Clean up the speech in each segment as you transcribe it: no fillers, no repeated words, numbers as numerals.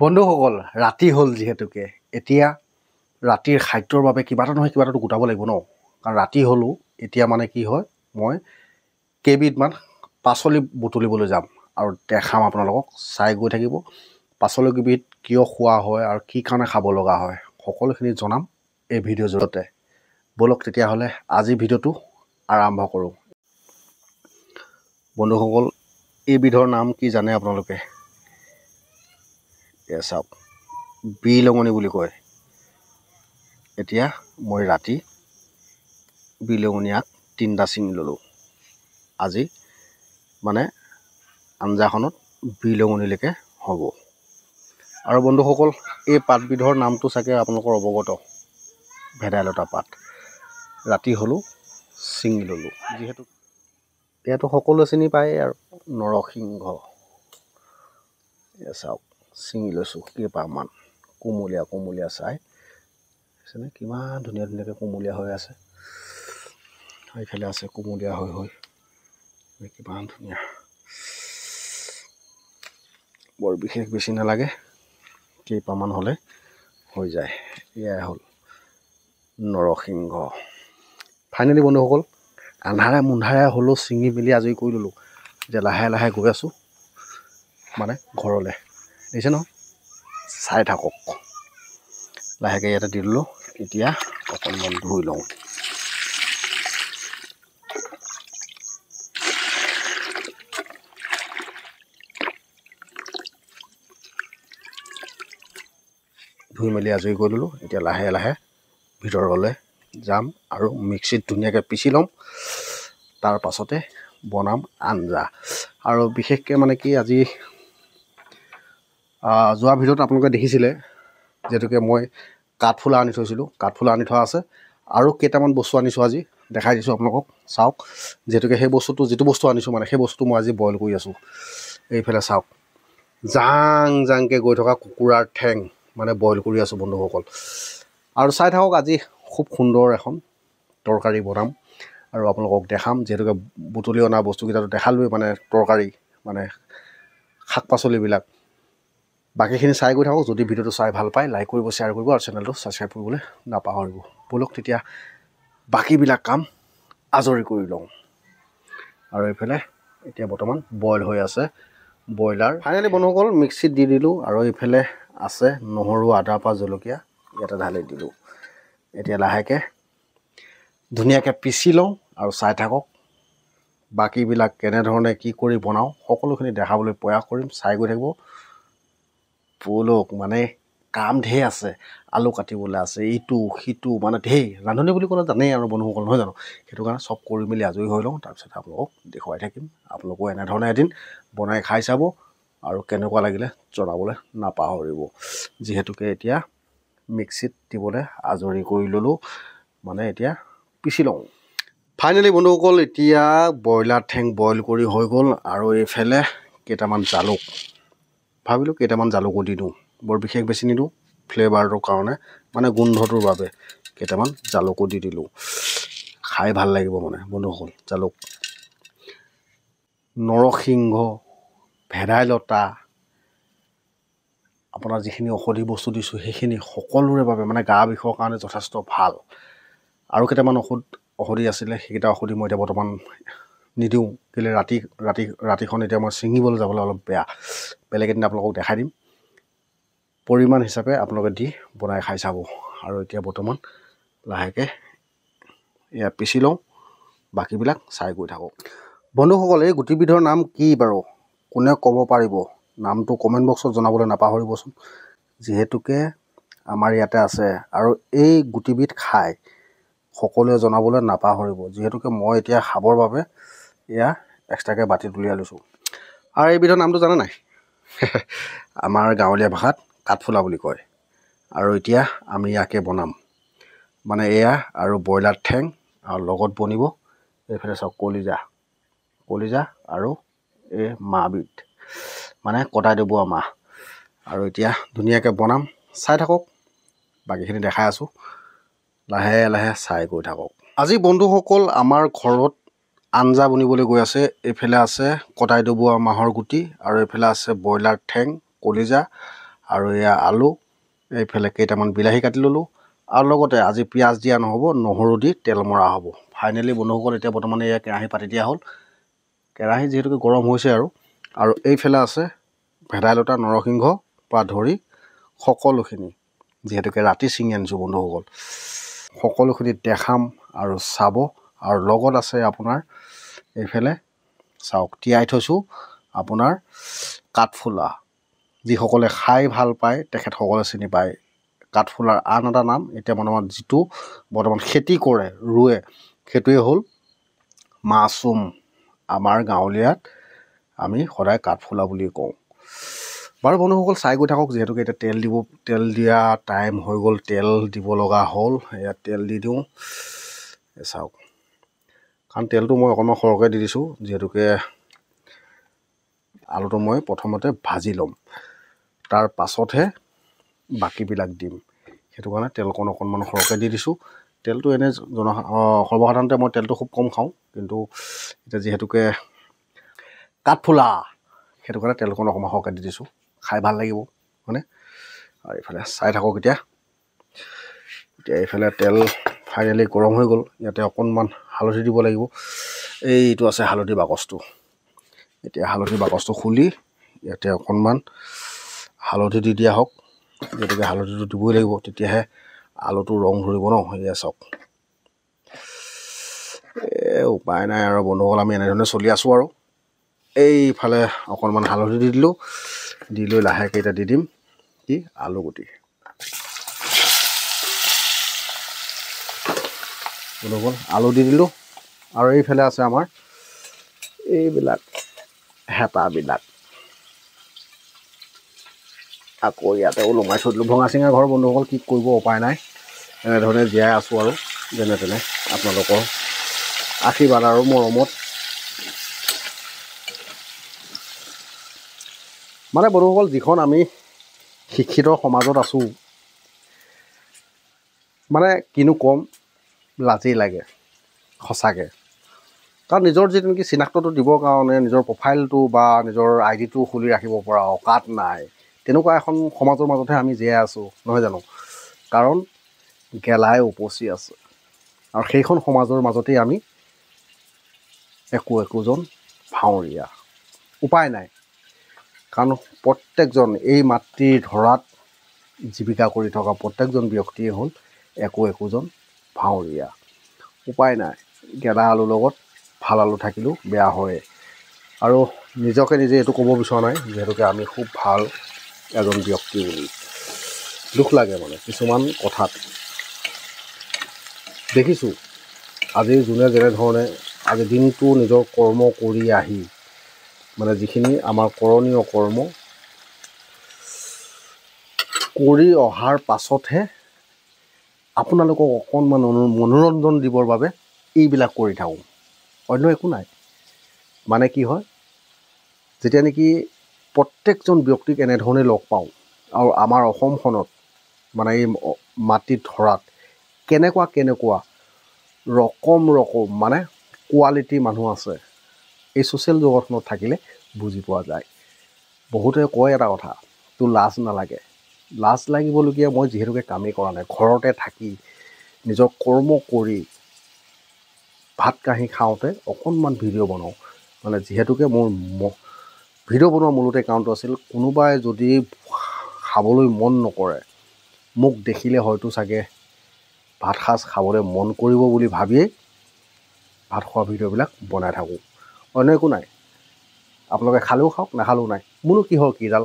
বন্ধুসকল ৰাতি হ'ল যিহেতুকে এতিয়া ৰাতিৰ খাদ্যৰ বাবে কিবা এটা নহয় কিবা এটা গোটাব লাগিব ন কাৰণ ৰাতি হ'লো এতিয়া মানে কি হয় মই কেইবিধমান পাচলি বুটলিবলৈ যাম আৰু দেখাম আপোনালোকক চাই গৈ থাকিব পাচলিকেইবিধ কিয় খোৱা হয় আৰু কি কাৰণে খাব লগা হয় সকলোখিনি জনাম এই ভিডিঅ'ৰ জৰিয়তে বলক তেতিয়াহ'লে আজি ভিডিঅ'টো আৰম্ভ কৰোঁ বন্ধুসকল এইবিধৰ নাম কি জানে আপোনালোকে চাওক বিলঙনি বুলি কয় এতিয়া মই ৰাতি বিলঙনি আগ 3টা ছিঙি ল'লোঁ আজি মানে আঞ্জাখনত বিলঙনিলৈকে হ'ব আৰু বন্ধুসকল এই পাতবিধৰ নামটো চাগে আপোনালোকৰ অৱগত ভেদাইলতা পাত ৰাতি হ'লো ছিঙি ল'লোঁ যিহেতু ইয়াতো সকলোৱে চিনি পায় আৰু নৰসিংহ চাওক ছিঙি লৈছোঁ কেইপাহমান কোমলীয়া চাই আছেনে কিমান ধুনীয়াকৈ কোমলীয়া হৈ আছে এইফালে আছে কোমলীয়া হৈ কিমান ধুনীয়া বৰ বিশেষ বেছি নালাগে কেইপাহমান হ'লে হৈ যায় এয়াই হ'ল নৰসিংহ ফাইনেলি বন্ধুসকল আন্ধাৰে মুন্ধাৰে হ'লেও ছিঙি মেলি আজৰি কৰি ল'লোঁ এতিয়া লাহে লাহে গৈ আছোঁ মানে ঘৰলৈ দেখিছে ন চাই থাকক লাহেকৈ ইয়াতে দি দিলোঁ এতিয়া অকণমান ধুই লওঁ ধুই মেলি আজৰি কৰি ল'লোঁ এতিয়া লাহে লাহে ভিতৰলৈ যাম আৰু মিক্সিত ধুনীয়াকৈ পিচি ল'ম তাৰ পাছতে বনাম আঞ্জা আৰু বিশেষকৈ মানে কি আজি যোৱা ভিডিঅ'ত আপোনালোকে দেখিছিলে যিহেতুকে মই কাঠফুলা আনি থৈছিলোঁ কাঠফুলা আনি থোৱা আছে আৰু কেইটামান বস্তু আনিছোঁ আজি দেখাই দিছোঁ আপোনালোকক চাওক যিহেতুকে সেই বস্তুটো যিটো বস্তু আনিছোঁ মানে সেই বস্তুটো মই আজি বইল কৰি আছোঁ এইফালে চাওক জাংকৈ গৈ থকা কুকুৰাৰ ঠেং মানে বইল কৰি আছোঁ বন্ধুসকল আৰু চাই থাকক আজি খুব সুন্দৰ এখন তৰকাৰী বনাম আৰু আপোনালোকক দেখাম যিহেতুকে বুটলি অনা বস্তুকেইটাটো দেখালোৱে মানে তৰকাৰী মানে শাক পাচলিবিলাক বাকীখিনি চাই গৈ থাকক যদি ভিডিঅ'টো চাই ভাল পায় লাইক কৰিব শ্বেয়াৰ কৰিব আৰু চেনেলটো ছাবস্ক্ৰাইব কৰিবলৈ নাপাহৰিব ব'লক তেতিয়া বাকীবিলাক কাম আজৰি কৰি লওঁ আৰু এইফালে এতিয়া বৰ্তমান বইল হৈ আছে ব্ৰইলাৰ ফাইনেলি বন্ধুসকল মিক্সিত দি দিলোঁ আৰু এইফালে আছে নহৰু আদা পা জলকীয়া ইয়াতে ঢালি দিলোঁ এতিয়া লাহেকৈ ধুনীয়াকৈ পিচি লওঁ আৰু চাই থাকক বাকীবিলাক কেনেধৰণে কি কৰি বনাওঁ সকলোখিনি দেখাবলৈ প্ৰয়াস কৰিম চাই গৈ থাকিব ব'লক মানে কাম ঢেৰ আছে আলু কাটিবলৈ আছে ইটো সিটো মানে ঢেৰ ৰান্ধনি বুলি ক'লে জানেই আৰু বন্ধুসকল নহয় জানো সেইটো কাৰণে চব কৰি মেলি আজৰি হৈ লওঁ তাৰপিছত আপোনালোকক দেখুৱাই থাকিম আপোনালোকেও এনেধৰণে এদিন বনাই খাই চাব আৰু কেনেকুৱা লাগিলে জনাবলৈ নাপাহৰিব যিহেতুকে এতিয়া মিক্সিত দিবলৈ আজৰি কৰি ল'লোঁ মানে এতিয়া পিচি লওঁ ফাইনেলি বন্ধুসকল এতিয়া ব্ৰইলাৰ ঠেং বইল কৰি হৈ গ'ল আৰু এইফালে কেইটামান জালুক ভাবিলোঁ কেইটামান জালুকো দি দিওঁ বৰ বিশেষ বেছি নিদিওঁ ফ্লেভাৰটোৰ কাৰণে মানে গোন্ধটোৰ বাবে কেইটামান জালুকো দি দিলোঁ খাই ভাল লাগিব মানে বন্ধুসকল জালুক নৰসিংহ ভেদাইলতা আপোনাৰ যিখিনি ঔষধি বস্তু দিছোঁ সেইখিনি সকলোৰে বাবে মানে গা বিষৰ কাৰণে যথেষ্ট ভাল আৰু কেইটামান ঔষধি আছিলে সেইকেইটা ঔষধি মই এতিয়া বৰ্তমান নিদিওঁ কেলৈ ৰাতিখন এতিয়া মই ছিঙিবলৈ যাবলৈ অলপ বেয়া বেলেগ এদিন আপোনালোকক দেখাই দিম পৰিমাণ হিচাপে আপোনালোকে দি বনাই খাই চাব আৰু এতিয়া বৰ্তমান লাহেকৈ এয়া পিচি লওঁ বাকীবিলাক চাই গৈ থাকক বন্ধুসকল এই গুটিবিধৰ নাম কি বাৰু কোনে ক'ব পাৰিব নামটো কমেণ্ট বক্সত জনাবলৈ নাপাহৰিবচোন যিহেতুকে আমাৰ ইয়াতে আছে আৰু এই গুটিবিধ খাই সকলোৱে জনাবলৈ নাপাহৰিব যিহেতুকে মই এতিয়া খাবৰ বাবে এয়া এক্সট্ৰাকৈ বাতিত উলিয়াই লৈছোঁ আৰু এইবিধৰ নামটো জানে নাই আমাৰ গাঁৱলীয়া ভাষাত কাঠফুলা বুলি কয় আৰু এতিয়া আমি ইয়াকে বনাম মানে এয়া আৰু ব্ৰইলাৰ ঠেং আৰু লগত বনিব এইফালে চাওক কলিজা আৰু এই মাহবিধ মানে কটাই ডবোৱা মাহ আৰু এতিয়া ধুনীয়াকৈ বনাম চাই থাকক বাকীখিনি দেখাই আছোঁ লাহে লাহে চাই গৈ থাকক আজি বন্ধুসকল আমাৰ ঘৰত আঞ্জা বনিবলৈ গৈ আছে এইফালে আছে কটাই ডবোৱা মাহৰ গুটি আৰু এইফালে আছে ব্ৰইলাৰ ঠেং কলিজা আৰু এয়া আলু, এইফালে কেইটামান বিলাহী কাটি ল'লোঁ, আৰু লগতে আজি পিঁয়াজ দিয়া নহ'ব, নহৰু দি তেল মৰা হ'ব। ফাইনেলি বন্ধুসকল এতিয়া বৰ্তমান এয়া কেৰাহী পাতি দিয়া হ'ল। কেৰাহী যিহেতুকে গৰম হৈছে আৰু এইফালে আছে ভেদাইলতা, নৰসিংহ পৰা ধৰি সকলোখিনি, যিহেতুকে ৰাতি ছিঙি আনিছোঁ বন্ধুসকল, সকলোখিনি দেখাম আৰু চাব। আৰু লগত আছে আপোনাৰ এইফালে চাওক, তিয়াই থৈছোঁ আপোনাৰ কাঠফুলা। যিসকলে খাই ভাল পায় তেখেতসকলে চিনি পায় কাঠফুলাৰ আন এটা নাম। এতিয়া যিটো বৰ্তমান খেতি কৰে, ৰুৱে, সেইটোৱে হ'ল মাছৰুম। আমাৰ গাঁৱলীয়াত আমি সদায় কাঠফুলা বুলি কওঁ। বাৰু বন্ধুসকল চাই গৈ থাকক, যিহেতুকে এতিয়া তেল দিয়া টাইম হৈ গ'ল, তেল দিব লগা হ'ল। এয়া তেল দি দিওঁ, চাওক, কাৰণ তেলটো মই অকণমান সৰহকৈ দি দিছোঁ, যিহেতুকে আলুটো মই প্ৰথমতে ভাজি ল'ম, তাৰ পাছতহে বাকীবিলাক দিম। সেইটো কাৰণে তেলকণ অকণমান সৰহকৈ দি দিছোঁ। তেলটো এনেই সৰ্বসাধাৰণতে মই তেলটো খুব কম খাওঁ, কিন্তু এতিয়া যিহেতুকে কাঠফুলা, সেইটো কাৰণে তেলকণ অকণমান সৰহকৈ দি দিছোঁ, খাই ভাল লাগিব হয়নে। আৰু এইফালে চাই থাকক এতিয়া এইফালে তেল ফাইনেলি গৰম হৈ গ'ল। ইয়াতে অকণমান হালধি দিব লাগিব, এইটো আছে হালধি বাকচটো। এতিয়া হালধি বাকচটো খুলি ইয়াতে অকণমান হালধি দি দিয়া হওক, গতিকে হালধিটো দিবই লাগিব, তেতিয়াহে আলুটো ৰং ধৰিব ন। সেয়া চাওক, উপায় নাই আৰু বন্ধুসকল, আমি এনেধৰণে চলি আছোঁ। আৰু এইফালে অকণমান হালধি দি দিলোঁ, দি লৈ লাহেকৈ এতিয়া দি দিম কি আলু গুটি। বন্ধুসকল আলু দি দিলোঁ, আৰু এইফালে আছে আমাৰ এইবিলাক হেতাবিলাক, আকৌ ইয়াতে ওলোমাই থৈ দিলোঁ। ভঙা চিঙা ঘৰ বন্ধুসকল, কি কৰিব, উপায় নাই, এনেধৰণে জীয়াই আছোঁ আৰু যেনে তেনে আপোনালোকৰ আশীৰ্বাদ আৰু মৰমত। মানে বন্ধুসকল, যিখন আমি শিক্ষিত সমাজত আছোঁ, মানে কিনো ক'ম, লাজেই লাগে সঁচাকৈ। কাৰণ নিজৰ যিটো নেকি চিনাক্তটো দিবৰ কাৰণে নিজৰ প্ৰফাইলটো বা নিজৰ আইডিটো খুলি ৰাখিব পৰা অকাত নাই, তেনেকুৱা এখন সমাজৰ মাজতহে আমি জীয়াই আছোঁ, নহয় জানো। কাৰণ গেলাই উপচি আছে, আৰু সেইখন সমাজৰ মাজতেই আমি একোজন ভাৱৰীয়া। উপায় নাই, কাৰণ প্ৰত্যেকজন এই মাতৃৰ ধৰাত জীৱিকা কৰি থকা প্ৰত্যেকজন ব্যক্তিয়ে হ'ল একোজন ভাৱৰীয়া। উপায় নাই, গেলা আলুৰ লগত ভাল আলু থাকিলেও বেয়া হয়। আৰু নিজকে নিজে এইটো ক'ব বিচৰা নাই, যিহেতুকে আমি খুব ভাল এজন ব্যক্তি বুলি। দুখ লাগে মানে কিছুমান কথাত দেখিছোঁ, আজি যোনে যেনেধৰণে আজি দিনটো নিজৰ কৰ্ম কৰি আহি, মানে যিখিনি আমাৰ কৰণীয় কৰ্ম কৰি অহাৰ পাছতহে আপোনালোকক অকণমান মনোৰঞ্জন দিবৰ বাবে এইবিলাক কৰি থাকোঁ, অন্য একো নাই। মানে কি হয়, যেতিয়া নেকি প্ৰত্যেকজন ব্যক্তিক এনেধৰণে লগ পাওঁ, আৰু আমাৰ অসমখনত মানে এই মাটিত ধৰাত কেনেকুৱা ৰকম মানে কোৱালিটি মানুহ আছে, এই ছ'চিয়েল জগতখনত থাকিলে বুজি পোৱা যায়। বহুতে কয় এটা কথা, তোৰ লাজ নালাগে। লাজ লাগিবলগীয়া মই যিহেতুকে কামেই কৰা নাই, ঘৰতে থাকি নিজৰ কৰ্ম কৰি ভাত কাঢ়ি খাওঁতে অকণমান ভিডিঅ' বনাওঁ। মানে যিহেতুকে মোৰ ভিডিঅ' বনোৱা মূলতে কাৰণটো আছিল, কোনোবাই যদি খাবলৈ মন নকৰে, মোক দেখিলে হয়তো চাগে ভাত সাজ খাবলৈ মন কৰিব বুলি ভাবিয়েই ভাত খোৱা ভিডিঅ'বিলাক বনাই থাকোঁ, অন্য একো নাই। আপোনালোকে খালেও খাওক, নাখালেও নাই, মোৰনো কিহৰ কিডাল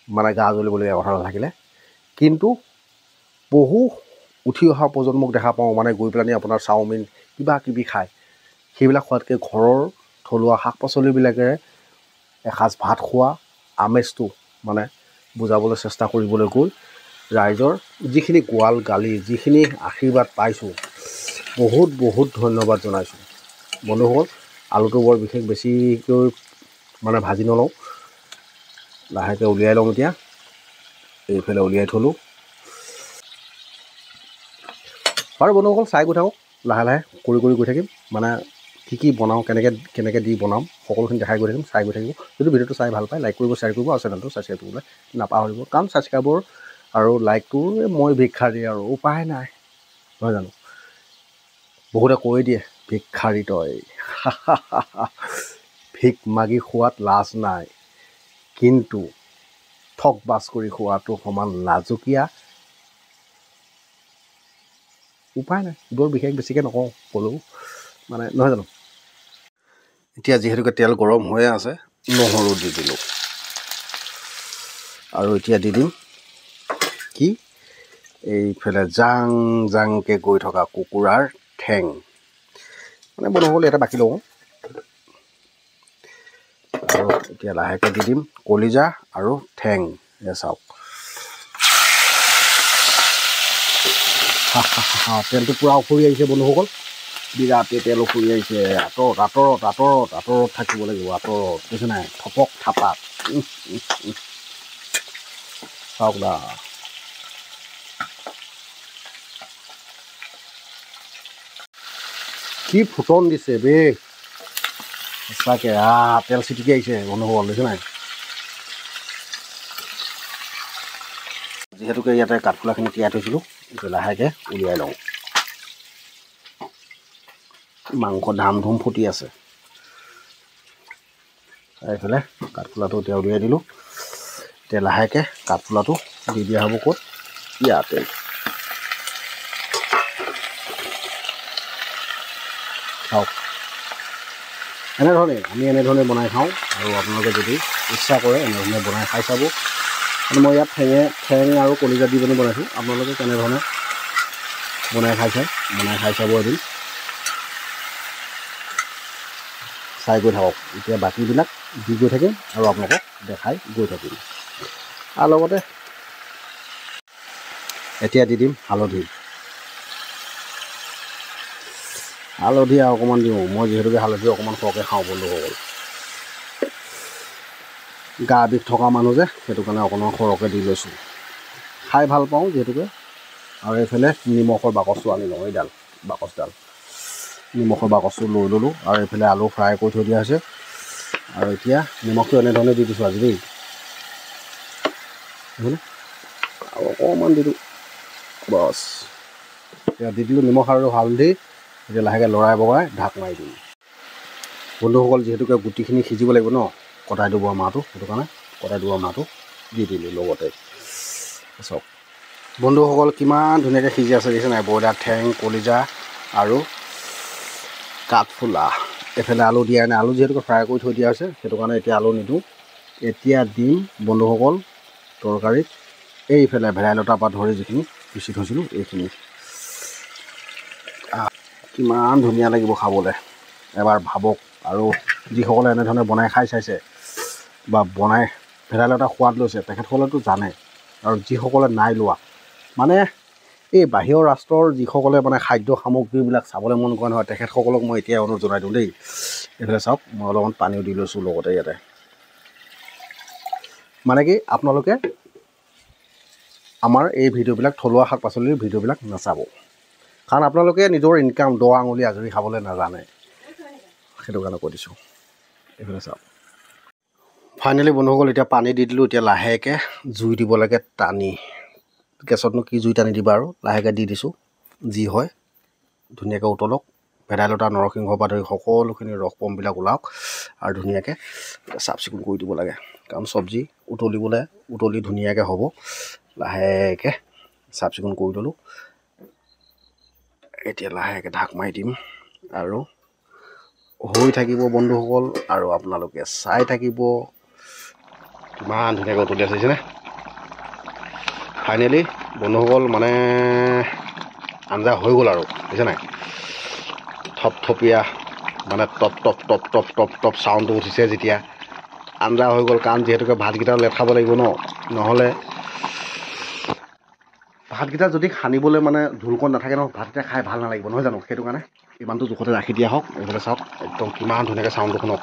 মানে গা জ্বলিবলগীয়া কথা নাথাকিলে। কিন্তু বহু উঠি অহা প্ৰজন্মক দেখা পাওঁ, মানে গৈ পেলানি আপোনাৰ চাওমিন কিবা কিবি খায়, সেইবিলাক খোৱাতকৈ ঘৰৰ থলুৱা শাক পাচলিবিলাকেৰে এসাঁজ ভাত খোৱা আমেজটো মানে বুজাবলৈ চেষ্টা কৰিবলৈ গৈ ৰাইজৰ যিখিনি গোৱাল গালি, যিখিনি আশীৰ্বাদ পাইছোঁ, বহুত ধন্যবাদ জনাইছোঁ। বন্ধুসকল আলুটো বৰ বিশেষ বেছিকৈ মানে ভাজি নলওঁ, লাহেকৈ উলিয়াই লওঁ। এতিয়া এইফালে উলিয়াই থলোঁ। আৰু বন্ধুসকল চাই গৈ থাকক, লাহে লাহে কৰি গৈ থাকিম। মানে কি বনাওঁ কেনেকৈ দি বনাম সকলোখিনি দেখাই গৈ থাকিম, চাই গৈ থাকিব। যদি ভিডিঅ'টো চাই ভাল পায় লাইক কৰিব, শ্বেয়াৰ কৰিব আৰু চেনেলটো ছাবস্ক্ৰাইব কৰিবলৈ নাপাহৰিব। কাৰণ ছাবস্ক্ৰাইবৰ আৰু লাইকটো মই ভিক্ষাৰী আৰু উপায় নাই, নহয় জানো? বহুতে কৈ দিয়ে ভিক্ষাৰী তই ভিক মাগি খোৱাত লাজ নাই, কিন্তু ঠগ বাজ কৰি খোৱাটো সমান লাজুকীয়া। উপায় নাই, বৰ বিশেষ বেছিকৈ নকওঁ, ক'লেও মানে নহয় জানো? এতিয়া যিহেতুকে তেল গৰম হৈয়ে আছে, নহৰু দি দিলোঁ আৰু এতিয়া দি দিম কি এইফালে জাং জাংকৈ গৈ থকা কুকুৰাৰ ঠেং, মানে বন্ধুসকল এটা বাকী লওঁ। আৰু এতিয়া লাহেকৈ দি দিম কলিজা আৰু ঠেং। চাওক তেলটো পূৰা উফৰি আহিছে বন্ধুসকল, বিৰাটেই তেল উফৰি আহিছে। আঁতৰত থাকিব লাগিব, আঁতৰত বুজিছে নাই? থপক থাপাক চাওক দা। কি ফুটন দিছে বে, সঁচাকৈ তেল চিটিকি আহিছে বন্ধুসকল, দেখিছে নাই? যিহেতুকে ইয়াতে কাঠফুলাখিনি তিয়াই থৈছিলোঁ, এইটো লাহেকৈ উলিয়াই লওঁ। মাংস ধাম ধুম ফুটি আছে। এইফালে কাঠফুলাটো এতিয়া উলিয়াই দিলোঁ। এতিয়া লাহেকৈ কাঠফুলাটো দি দিয়া হ'ব ক'ত? ইয়াতে। চাওক এনেধৰণে আমি এনেধৰণে বনাই খাওঁ, আৰু আপোনালোকে যদি ইচ্ছা কৰে এনেধৰণে বনাই খাই চাব। মানে মই ইয়াত ঠেং আৰু কলিজা দি পিনি বনাইছোঁ, আপোনালোকে কেনেধৰণে বনাই খাই চাব এদিন, চাই গৈ থাকক। এতিয়া বাকীবিলাক দি গৈ থাকিম আৰু আপোনালোকক দেখাই গৈ থাকিম। আৰু লগতে এতিয়া দি দিম হালধি আৰু অকণমান দিওঁ। মই যিহেতুকে হালধি অকণমান সৰহকৈ খাওঁ বন্ধুসকল, গা বিষ থকা মানুহ যে, সেইটো কাৰণে অকণমান সৰহকৈ দি লৈছোঁ। খাই ভাল পাওঁ যিহেতুকে। আৰু এইফালে নিমখৰ বাকচটো আনি লওঁ, এইডাল বাকচডাল নিমখৰ বাকচটো লৈ ল'লোঁ। আৰু এইফালে আলু ফ্ৰাই কৰি থৈ দিয়া হৈছে। আৰু এতিয়া নিমখটো এনেধৰণে দি দিছোঁ আজি দেই, আৰু অকণমান দি দিওঁ বছ। এতিয়া দি দিলোঁ নিমখ আৰু হালধি। এতিয়া লাহেকৈ লৰাই বগাই ঢাক মাৰি দিম বন্ধুসকল। যিহেতুকে গুটিখিনি সিজিব লাগিব ন, কটাই দিব মাহটো, সেইটো কাৰণে কটাই দিব মাহটো দি দিলোঁ লগতে। চাওক বন্ধুসকল কিমান ধুনীয়াকৈ সিজি আছে, দেখিছে নাই? ব্ৰইলাৰ ঠেং, কলিজা আৰু কাঠফুলা। এইফালে আলু দিয়া নাই, আলু যিহেতুকে ফ্ৰাই কৰি থৈ দিয়া হৈছে, সেইটো কাৰণে এতিয়া আলু নিদিওঁ। এতিয়া দিম বন্ধুসকল তৰকাৰীত এইফালে ভেদাইলতাৰ পৰা ধৰি যিখিনি পিচি থৈছিলোঁ এইখিনি। কিমান ধুনীয়া লাগিব খাবলৈ, এবাৰ ভাবক। আৰু যিসকলে এনেধৰণে বনাই খাই চাইছে বা বনাই ভেদাইলতা সোৱাদ লৈছে, তেখেতসকলেতো জানে। আৰু যিসকলে নাই লোৱা, মানে এই বাহিৰৰ ৰাষ্ট্ৰৰ যিসকলে মানে খাদ্য সামগ্ৰীবিলাক চাবলৈ মন কৰা নহয়, তেখেতসকলক মই এতিয়া অনুৰোধ জনাই দিওঁ দেই। এইফালে চাওক মই অলপমান পানীও দি লৈছোঁ লগতে ইয়াতে। মানে কি আপোনালোকে আমাৰ এই ভিডিঅ'বিলাক থলুৱা শাক পাচলিৰ ভিডিঅ'বিলাক নাচাব, কাৰণ আপোনালোকে নিজৰ ইনকাম 10 আঙুলি আজৰি খাবলৈ নাজানে, সেইটো কাৰণে কৈ দিছোঁ। এইফালে চাওক ফাইনেলি বন্ধুসকল এতিয়া পানী দি দিলোঁ। এতিয়া লাহেকৈ জুই দিব লাগে টানি, গেছতনো কি জুই টানি দিবা, আৰু লাহেকৈ দি দিছোঁ। যি হয় ধুনীয়াকৈ উতলক, ভেদাইলতা নৰসিংহৰ পৰা ধৰি সকলোখিনি ৰস পমবিলাক ওলাওক, আৰু ধুনীয়াকৈ চাফ চিকুণ কৰি দিব লাগে। কাৰণ চব্জি উতলি ধুনীয়াকৈ হ'ব। লাহেকৈ চাফ চিকুণ কৰি ল'লোঁ। এতিয়া লাহেকৈ ঢাক মাৰি দিম আৰু হৈ থাকিব বন্ধুসকল, আৰু আপোনালোকে চাই থাকিব। কিমান ধুনীয়াকৈ উতলি আছেনে? ফাইনেলি বন্ধুসকল মানে আঞ্জা হৈ গ'ল আৰু, বুজিছে নাই? থপথপীয়া মানে top top top top top top চাউণ্ডটো উঠিছে যেতিয়া, আঞ্জা হৈ গ'ল। কাৰণ যিহেতুকে ভাতকেইটা লেট খাব লাগিব ন, নহ'লে ভাতকেইটা যদি সানিবলৈ মানে ঢোলকণ নাথাকে ন, ভাতকেইটা খাই ভাল নালাগিব, নহয় জানো? সেইটো কাৰণে ইমানটো জোখতে ৰাখি দিয়া হওক। এইফালে চাওক একদম কিমান ধুনীয়াকৈ চাউণ্ডটো শুনক।